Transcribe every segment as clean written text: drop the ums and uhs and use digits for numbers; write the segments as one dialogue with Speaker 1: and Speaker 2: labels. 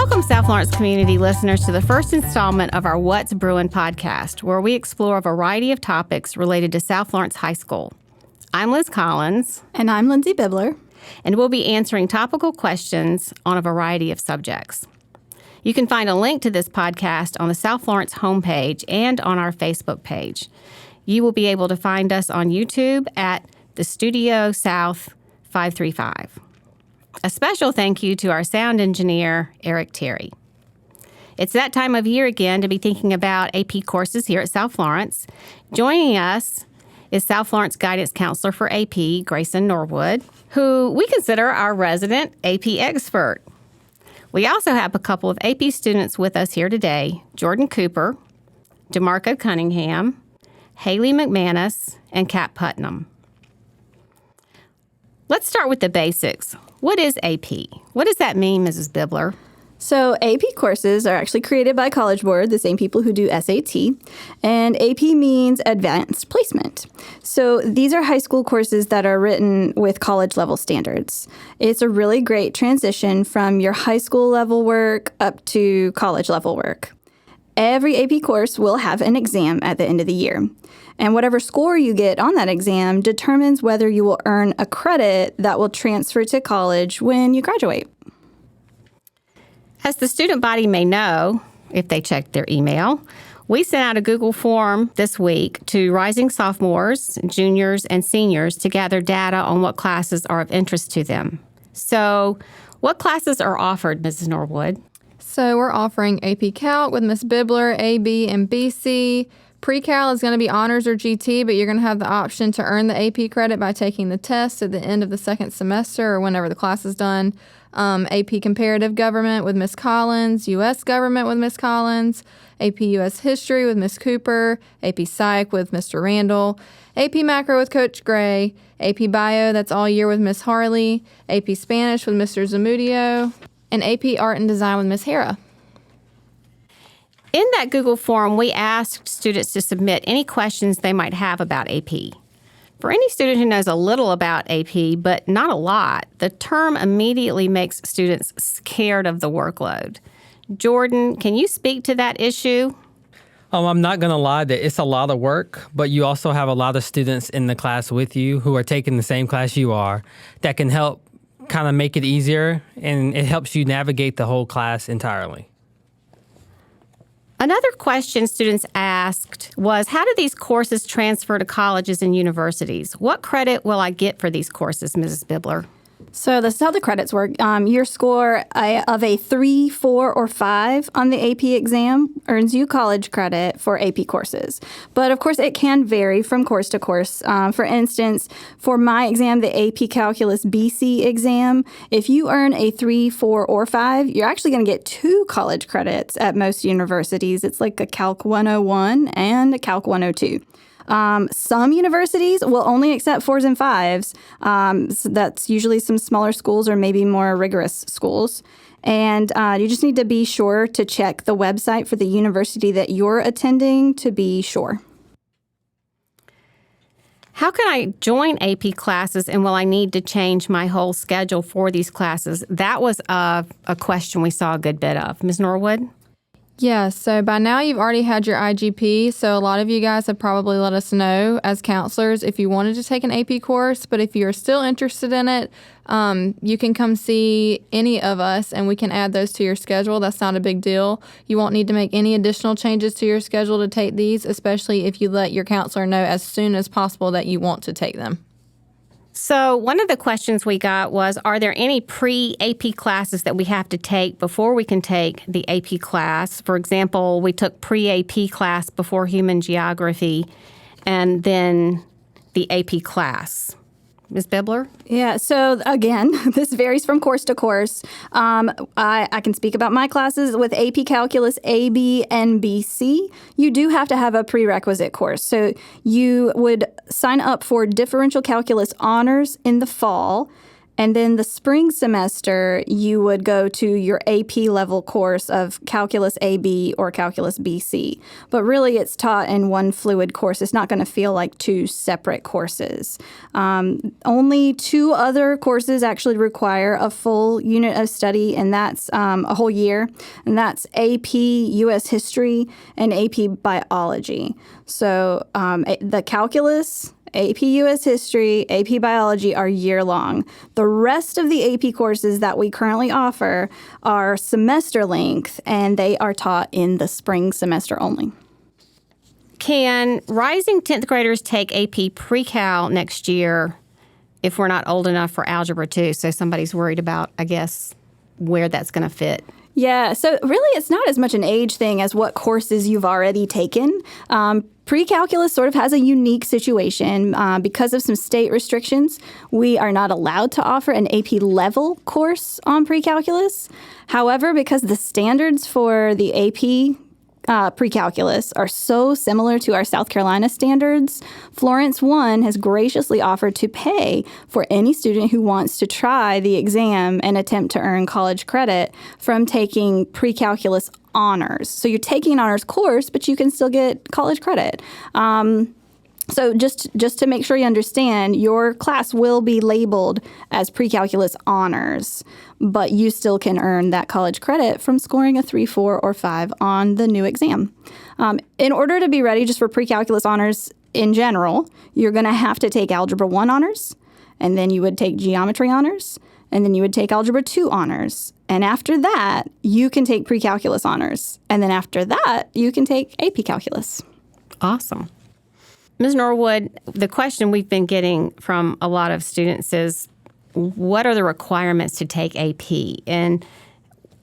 Speaker 1: Welcome, South Florence community listeners, to the first installment of our What's Bruin podcast, where we explore a variety of topics related to South Florence High School. I'm Liz Collins.
Speaker 2: And I'm Lindsay Bibler.
Speaker 1: And we'll be answering topical questions on a variety of subjects. You can find a link to this podcast on the South Florence homepage and on our Facebook page. You will be able to find us on YouTube at the Studio South 535. A special thank you to our sound engineer, Eric Terry. It's that time of year again to be thinking about AP courses here at South Florence. Joining us is South Florence Guidance Counselor for AP, Grayson Norwood, who we consider our resident AP expert. We also have a couple of AP students with us here today, Jordan Cooper, DeMarco Cunningham, Haley McManus, and Kat Putnam. Let's start with the basics. What is AP? What does that mean, Mrs. Bibler?
Speaker 2: So AP courses are actually created by College Board, the same people who do SAT, and AP means Advanced Placement. So these are high school courses that are written with college level standards. It's a really great transition from your high school level work up to college level work. Every AP course will have an exam at the end of the year. And whatever score you get on that exam determines whether you will earn a credit that will transfer to college when you graduate.
Speaker 1: As the student body may know, if they checked their email, we sent out a Google form this week to rising sophomores, juniors, and seniors to gather data on what classes are of interest to them. So, what classes are offered, Mrs. Norwood?
Speaker 3: So we're offering AP Calc with Miss Bibler, AB, and BC. Pre-Cal is going to be honors or GT, but you're going to have the option to earn the AP credit by taking the test at the end of the second semester or whenever the class is done. AP Comparative Government with Miss Collins, U.S. Government with Miss Collins, AP U.S. History with Miss Cooper, AP Psych with Mr. Randall, AP Macro with Coach Gray, AP Bio, that's all year with Miss Harley, AP Spanish with Mr. Zamudio, and AP Art and Design with Miss Hera.
Speaker 1: In that Google form, we asked students to submit any questions they might have about AP. For any student who knows a little about AP, but not a lot, the term immediately makes students scared of the workload. Jordan, can you speak to that issue?
Speaker 4: I'm not going to lie that it's a lot of work, but you also have a lot of students in the class with you who are taking the same class you are that can help kind of make it easier, and it helps you navigate the whole class entirely.
Speaker 1: Another question students asked was, how do these courses transfer to colleges and universities? What credit will I get for these courses, Mrs. Bibler?
Speaker 2: So this is how the credits work. Your score of a 3, 4, or 5 on the AP exam earns you college credit for AP courses. But of course, it can vary from course to course. For instance, for my exam, the AP Calculus BC exam, if you earn a 3, 4, or 5, you're actually going to get 2 college credits at most universities. It's like a Calc 101 and a Calc 102. Some universities will only accept 4s and 5s. So that's usually some smaller schools or maybe more rigorous schools. And you just need to be sure to check the website for the university that you're attending to be sure.
Speaker 1: How can I join AP classes, and will I need to change my whole schedule for these classes? That was a question we saw a good bit of. Ms. Norwood?
Speaker 3: Yeah, so by now you've already had your IGP, so a lot of you guys have probably let us know as counselors if you wanted to take an AP course, but if you're still interested in it, you can come see any of us and we can add those to your schedule. That's not a big deal. You won't need to make any additional changes to your schedule to take these, especially if you let your counselor know as soon as possible that you want to take them.
Speaker 1: So one of the questions we got was, are there any pre-AP classes that we have to take before we can take the AP class? For example, we took pre-AP class before human geography and then the AP class. Ms. Bibler?
Speaker 2: Yeah, so again, this varies from course to course. I can speak about my classes with AP Calculus A, B, and BC. You do have to have a prerequisite course. So you would sign up for Differential Calculus Honors in the fall, And then the spring semester, you would go to your AP level course of Calculus AB or Calculus BC. But really, it's taught in one fluid course. It's not going to feel like two separate courses. Only two other courses actually require a full unit of study, and that's a whole year. And that's AP U.S. History and AP Biology. So the Calculus, AP U.S. History, AP Biology are year-long. The rest of the AP courses that we currently offer are semester length, and they are taught in the spring semester only.
Speaker 1: Can rising 10th graders take AP Pre-Cal next year if we're not old enough for Algebra 2? So somebody's worried about, I guess, where that's going to fit.
Speaker 2: Yeah, so really it's not as much an age thing as what courses you've already taken. Pre-calculus sort of has a unique situation. Because of some state restrictions, we are not allowed to offer an AP level course on pre-calculus. However, because the standards for the AP pre-calculus are so similar to our South Carolina standards, Florence 1 has graciously offered to pay for any student who wants to try the exam and attempt to earn college credit from taking pre-calculus honors. So you're taking an honors course, but you can still get college credit. So just to make sure you understand, your class will be labeled as pre-calculus honors, but you still can earn that college credit from scoring a 3, 4, or 5 on the new exam. In order to be ready just for pre-calculus honors in general, you're going to have to take Algebra 1 honors, and then you would take Geometry honors, and then you would take Algebra 2 honors. And after that, you can take pre-calculus honors. And then after that, you can take AP Calculus.
Speaker 1: Awesome. Ms. Norwood, the question we've been getting from a lot of students is, what are the requirements to take AP? And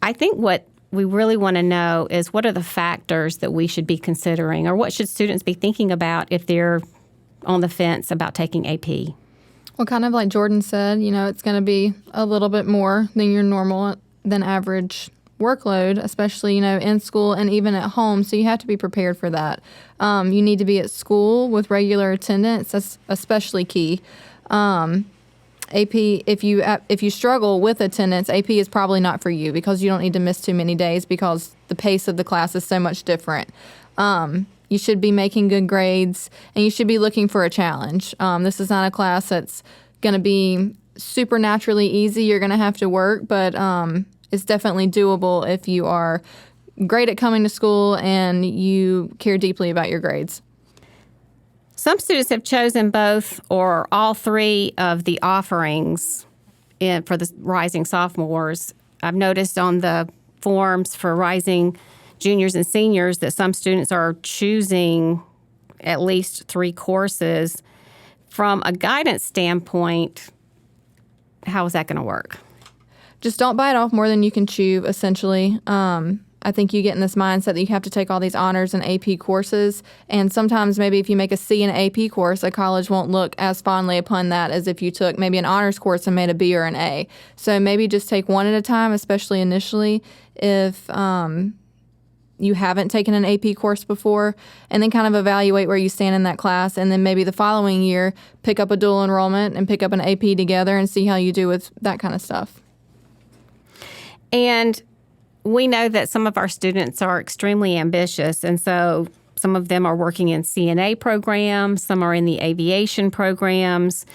Speaker 1: I think what we really want to know is, what are the factors that we should be considering, or what should students be thinking about if they're on the fence about taking AP?
Speaker 3: Well, kind of like Jordan said, it's going to be a little bit more than your normal, than average workload, especially, in school and even at home. So you have to be prepared for that. You need to be at school with regular attendance. That's especially key. AP, if you struggle with attendance, AP is probably not for you, because you don't need to miss too many days, because the pace of the class is so much different. You should be making good grades, and you should be looking for a challenge. This is not a class that's going to be supernaturally easy. You're going to have to work, but it's definitely doable if you are great at coming to school and you care deeply about your grades.
Speaker 1: Some students have chosen both or all three of the offerings for the rising sophomores. I've noticed on the forms for rising juniors and seniors that some students are choosing at least 3 courses. From a guidance standpoint, how is that going to work?
Speaker 3: Just don't bite off more than you can chew, essentially. I think you get in this mindset that you have to take all these honors and AP courses, and sometimes maybe if you make a C in an AP course, a college won't look as fondly upon that as if you took maybe an honors course and made a B or an A. So maybe just take one at a time, especially initially if you haven't taken an AP course before, and then kind of evaluate where you stand in that class, and then maybe the following year pick up a dual enrollment and pick up an AP together and see how you do with that kind of stuff.
Speaker 1: And we know that some of our students are extremely ambitious, and so some of them are working in CNA programs, some are in the aviation programs,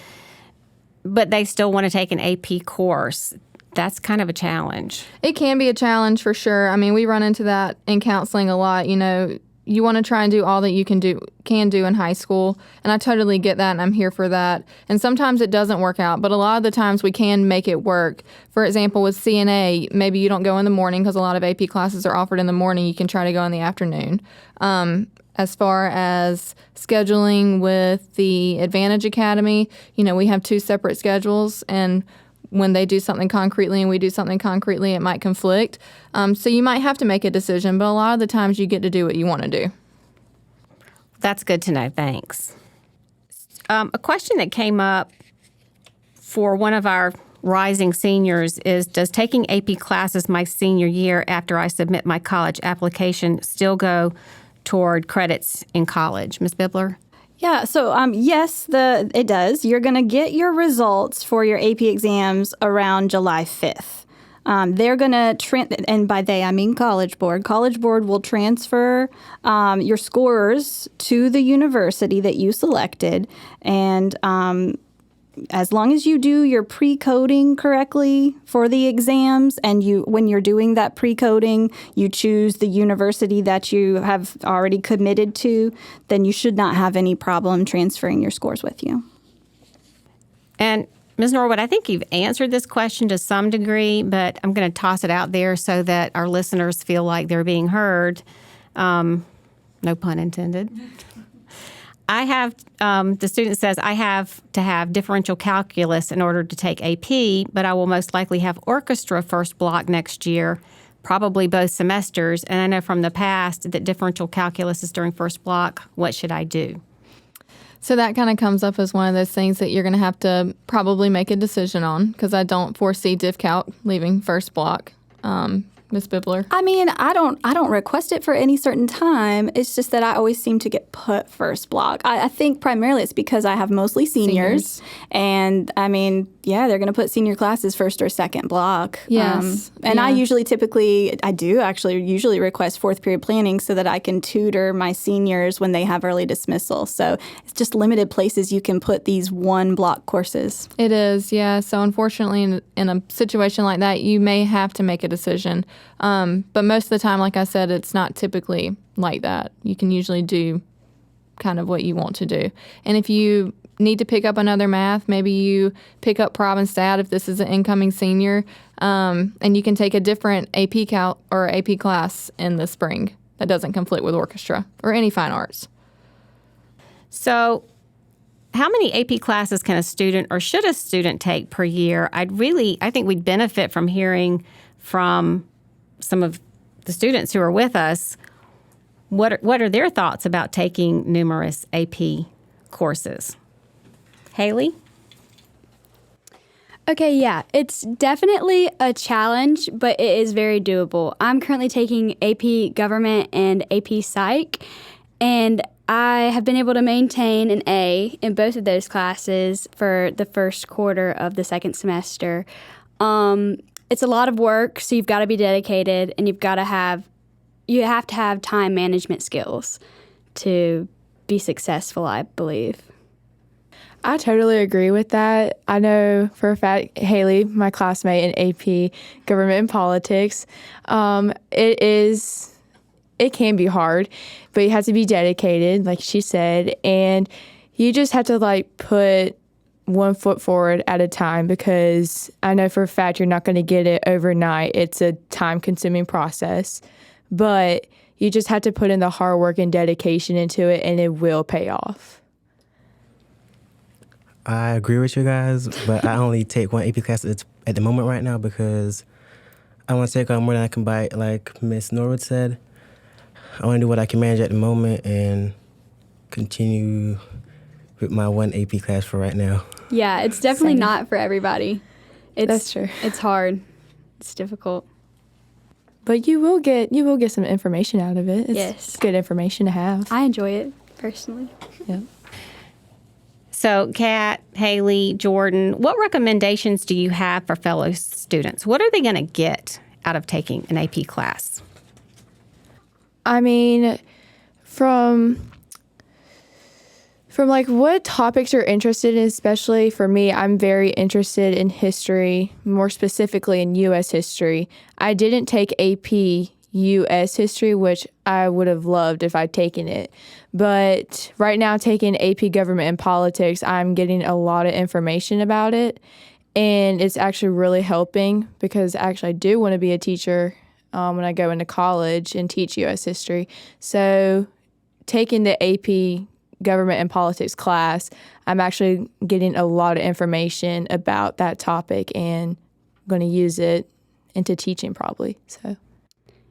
Speaker 1: but they still want to take an AP course. That's kind of a challenge.
Speaker 3: It can be a challenge for sure. I mean, we run into that in counseling a lot. You want to try and do all that you can do in high school, and I totally get that, and I'm here for that. And sometimes it doesn't work out, but a lot of the times we can make it work. For example, with CNA, maybe you don't go in the morning because a lot of AP classes are offered in the morning. You can try to go in the afternoon. As far as scheduling with the Advantage Academy, we have 2 separate schedules, and when they do something concretely and we do something concretely, it might conflict. So you might have to make a decision, but a lot of the times you get to do what you want to do.
Speaker 1: That's good to know. Thanks. A question that came up for one of our rising seniors is, does taking AP classes my senior year after I submit my college application still go toward credits in college? Ms. Bibler?
Speaker 2: Yeah, so yes, it does. You're going to get your results for your AP exams around July 5th. They're going to, and by they I mean College Board. College Board will transfer your scores to the university that you selected, and as long as you do your pre-coding correctly for the exams, and when you're doing that pre-coding, you choose the university that you have already committed to, then you should not have any problem transferring your scores with you.
Speaker 1: And Ms. Norwood, I think you've answered this question to some degree, but I'm going to toss it out there so that our listeners feel like they're being heard. No pun intended. I have, the student says, I have to have differential calculus in order to take AP, but I will most likely have orchestra first block next year, probably both semesters. And I know from the past that differential calculus is during first block. What should I do?
Speaker 3: So that kind of comes up as one of those things that you're going to have to probably make a decision on, because I don't foresee diff calc leaving first block. Ms. Bibler?
Speaker 2: I mean, I don't request it for any certain time. It's just that I always seem to get put first block. I think primarily it's because I have mostly seniors. And I mean, yeah, they're going to put senior classes first or second block.
Speaker 3: Yes.
Speaker 2: And I do usually request fourth period planning so that I can tutor my seniors when they have early dismissal. So it's just limited places you can put these one block courses.
Speaker 3: It is, yeah. So unfortunately, in a situation like that, you may have to make a decision. But most of the time, like I said, it's not typically like that. You can usually do kind of what you want to do. And if you need to pick up another math, maybe you pick up Prob and Stat if this is an incoming senior, and you can take a different AP Calc or AP class in the spring that doesn't conflict with orchestra or any fine arts.
Speaker 1: So how many AP classes can a student or should a student take per year? I think we'd benefit from hearing from some of the students who are with us. What are their thoughts about taking numerous AP courses? Haley?
Speaker 5: Okay, yeah, it's definitely a challenge, but it is very doable. I'm currently taking AP Government and AP Psych, and I have been able to maintain an A in both of those classes for the first quarter of the second semester. It's a lot of work, so you've got to be dedicated, and you have to have time management skills to be successful, I believe.
Speaker 6: I totally agree with that. I know for a fact, Haley, my classmate in AP Government and Politics, it can be hard, but you have to be dedicated, like she said, and you just have to put one foot forward at a time, because I know for a fact you're not going to get it overnight. It's a time-consuming process, but you just have to put in the hard work and dedication into it, and it will pay off.
Speaker 7: I agree with you guys, but I only take one AP class at the moment right now because I want to take on more than I can bite, like Miss Norwood said. I want to do what I can manage at the moment and continue with my one AP class for right now.
Speaker 5: Yeah, it's definitely not for everybody.
Speaker 6: That's true.
Speaker 5: It's hard. It's difficult.
Speaker 6: But you will get some information out of it.
Speaker 5: Yes.
Speaker 6: It's good information to have.
Speaker 5: I enjoy it, personally.
Speaker 6: Yeah.
Speaker 1: So, Kat, Haley, Jordan, what recommendations do you have for fellow students? What are they going to get out of taking an AP class?
Speaker 6: I mean, from what topics you're interested in, especially for me, I'm very interested in history, more specifically in U.S. history. I didn't take AP U.S. history, which I would have loved if I'd taken it. But right now, taking AP Government and Politics, I'm getting a lot of information about it. And it's actually really helping, because actually I do want to be a teacher when I go into college and teach U.S. history. So taking the AP Government and Politics class, I'm actually getting a lot of information about that topic and going to use it into teaching probably. So.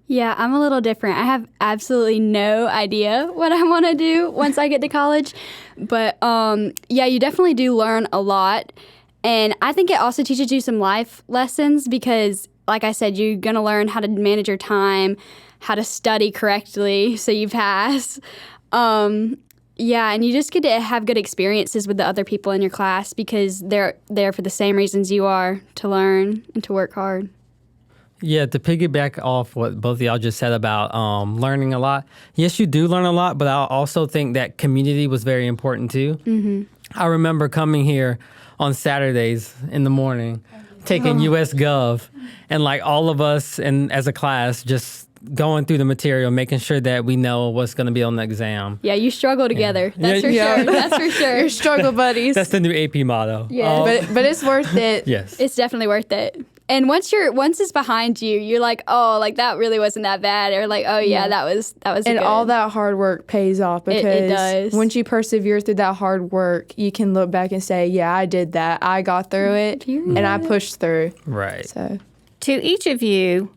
Speaker 5: Yeah, I'm a little different. I have absolutely no idea what I want to do once I get to college. But yeah, you definitely do learn a lot. And I think it also teaches you some life lessons because, like I said, you're going to learn how to manage your time, how to study correctly so you pass. Yeah, and you just get to have good experiences with the other people in your class because they're there for the same reasons you are, to learn and to work hard.
Speaker 4: Yeah, to piggyback off what both of y'all just said about learning a lot. Yes, you do learn a lot, but I also think that community was very important too. Mm-hmm. I remember coming here on Saturdays in the morning, taking US Gov, and like all of us and as a class just going through the material, making sure that we know what's going to be on the exam.
Speaker 5: Yeah, you struggle together. That's for
Speaker 6: Yeah.
Speaker 5: sure. That's for sure.
Speaker 6: Your struggle buddies.
Speaker 4: That's the new AP motto.
Speaker 5: Yeah.
Speaker 6: But it's worth it.
Speaker 4: Yes.
Speaker 5: It's definitely worth it. And once it's behind you, you're like, oh, like that really wasn't that bad, or like, oh yeah, that was.
Speaker 6: And
Speaker 5: good.
Speaker 6: all that hard work pays off because
Speaker 5: it does.
Speaker 6: once you persevere through that hard work, you can look back and say, yeah, I did that. I got through it and I pushed through.
Speaker 4: Right.
Speaker 6: So
Speaker 1: To each of you,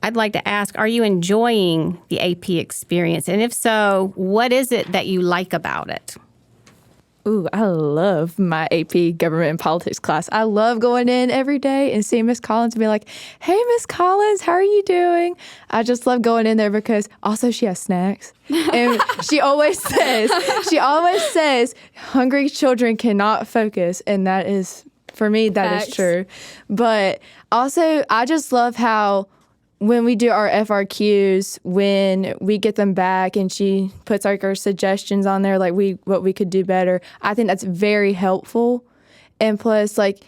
Speaker 1: I'd like to ask, are you enjoying the AP experience? And if so, what is it that you like about it?
Speaker 6: Ooh, I love my AP Government and Politics class. I love going in every day and seeing Miss Collins and be like, hey, Miss Collins, how are you doing? I just love going in there because also she has snacks. And she always says, hungry children cannot focus. And that is, for me, that is
Speaker 5: Facts.
Speaker 6: true. But also, I just love how when we do our FRQs, when we get them back and she puts like our suggestions on there, like what we could do better, I think that's very helpful. And plus, like,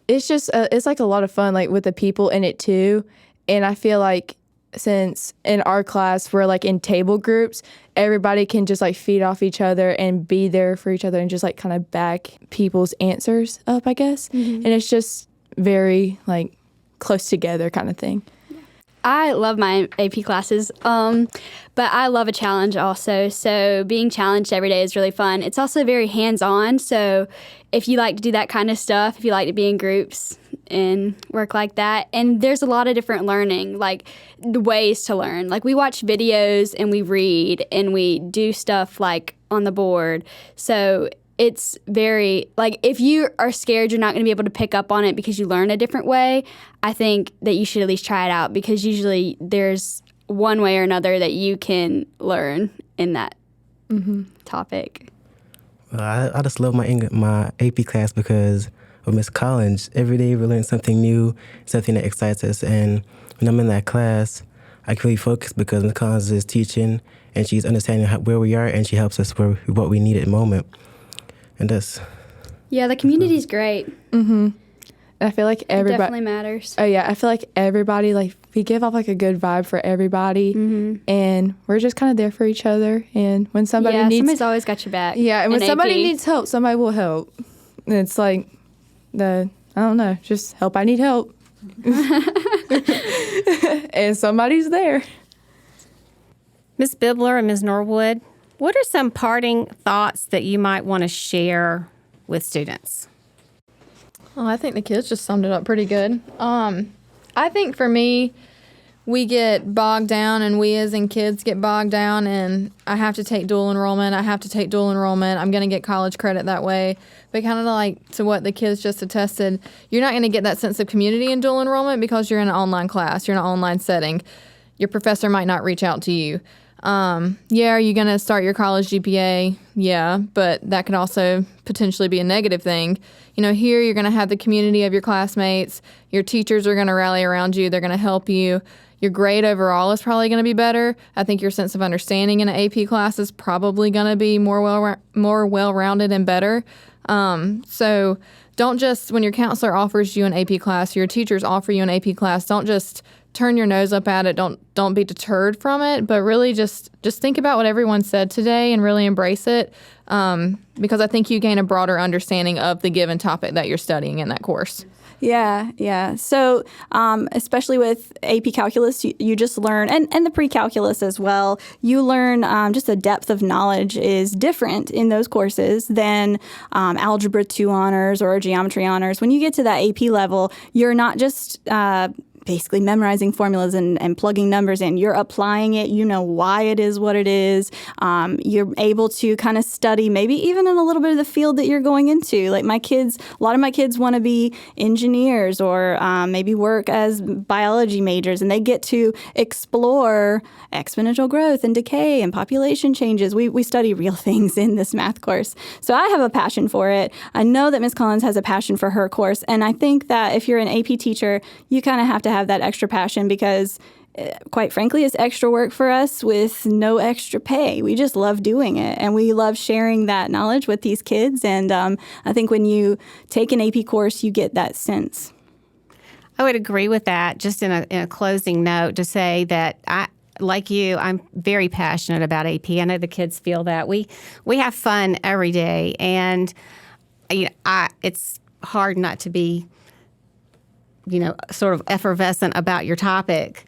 Speaker 6: it's just, it's like a lot of fun, like with the people in it too. And I feel like since in our class, we're like in table groups, everybody can just like feed off each other and be there for each other and just like kind of back people's answers up, I guess. Mm-hmm. And it's just very like close together kind of thing.
Speaker 5: I love my AP classes, but I love a challenge also. So being challenged every day is really fun. It's also very hands-on. So if you like to do that kind of stuff, if you like to be in groups and work like that, and there's a lot of different learning, like the ways to learn. Like we watch videos and we read and we do stuff like on the board. So it's very, like, if you are scared you're not going to be able to pick up on it because you learn a different way, I think that you should at least try it out because usually there's one way or another that you can learn in that topic.
Speaker 7: Well, I just love my AP class because of Miss Collins. Every day we learn something new, something that excites us. And when I'm in that class, I can really focus because Miss Collins is teaching and she's understanding where we are and she helps us for what we need at the moment. And that's...
Speaker 5: Yeah, the community's great.
Speaker 6: Mm-hmm. And I feel like
Speaker 5: It
Speaker 6: everybody...
Speaker 5: definitely matters.
Speaker 6: Oh, yeah. I feel like everybody, like, we give off, like, a good vibe for everybody. Mm-hmm. And we're just kind of there for each other. And when somebody needs...
Speaker 5: somebody's always got your back.
Speaker 6: Yeah, and when
Speaker 5: in
Speaker 6: somebody
Speaker 5: AP.
Speaker 6: needs help, somebody will help. And it's like, I don't know, just help, I need help. And somebody's there.
Speaker 1: Ms. Bibler and Ms. Norwood, what are some parting thoughts that you might want to share with students?
Speaker 3: Well, I think the kids just summed it up pretty good. I think for me, we get bogged down and we as in kids get bogged down and I have to take dual enrollment. I'm going to get college credit that way. But kind of like to what the kids just attested, you're not going to get that sense of community in dual enrollment because you're in an online class, you're in an online setting. Your professor might not reach out to you. Are you going to start your college GPA? Yeah, but that could also potentially be a negative thing. You know, here you're going to have the community of your classmates. Your teachers are going to rally around you. They're going to help you. Your grade overall is probably going to be better. I think your sense of understanding in an AP class is probably going to be more well-rounded and better. So don't just, when your counselor offers you an AP class, your teachers offer you an AP class, don't just turn your nose up at it. Don't be deterred from it, but really just think about what everyone said today and really embrace it, because I think you gain a broader understanding of the given topic that you're studying in that course.
Speaker 2: Yeah. So especially with AP Calculus, you just learn, and the pre-calculus as well, you learn just the depth of knowledge is different in those courses than Algebra 2 honors or Geometry honors. When you get to that AP level, you're not just basically memorizing formulas and plugging numbers in. You're applying it. You know why it is what it is. You're able to kind of study, maybe even in a little bit of the field that you're going into. Like a lot of my kids want to be engineers or maybe work as biology majors, and they get to explore exponential growth and decay and population changes. We study real things in this math course. So I have a passion for it. I know that Ms. Collins has a passion for her course, and I think that if you're an AP teacher, you kind of have to have that extra passion because, quite frankly, it's extra work for us with no extra pay. We just love doing it, and we love sharing that knowledge with these kids. And I think when you take an AP course, you get that sense.
Speaker 1: I would agree with that. Just in a closing note to say that like you, I'm very passionate about AP. I know the kids feel that. We have fun every day, and it's hard not to be, sort of effervescent about your topic.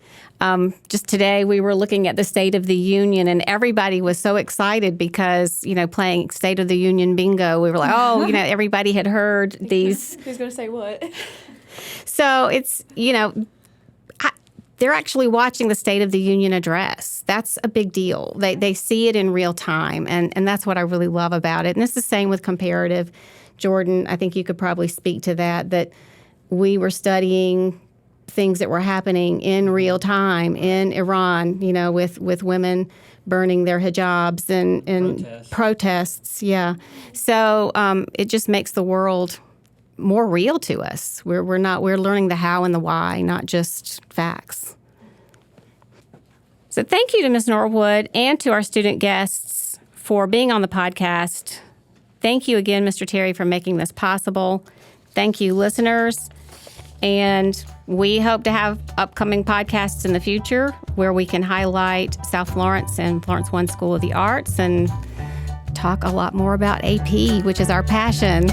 Speaker 1: Just today, we were looking at the State of the Union, and everybody was so excited because, playing State of the Union bingo. We were like, everybody had heard these.
Speaker 6: Who's going to say what?
Speaker 1: So it's, they're actually watching the State of the Union address. That's a big deal. They see it in real time, and that's what I really love about it. And it's the same with comparative. Jordan, I think you could probably speak to that we were studying things that were happening in real time in Iran, with women burning their hijabs and protests. Yeah. So it just makes the world more real to us. We're learning the how and the why, not just facts. So thank you to Ms. Norwood and to our student guests for being on the podcast. Thank you again, Mr. Terry, for making this possible. Thank you, listeners. And we hope to have upcoming podcasts in the future where we can highlight South Florence and Florence 1 School of the Arts and talk a lot more about AP, which is our passion.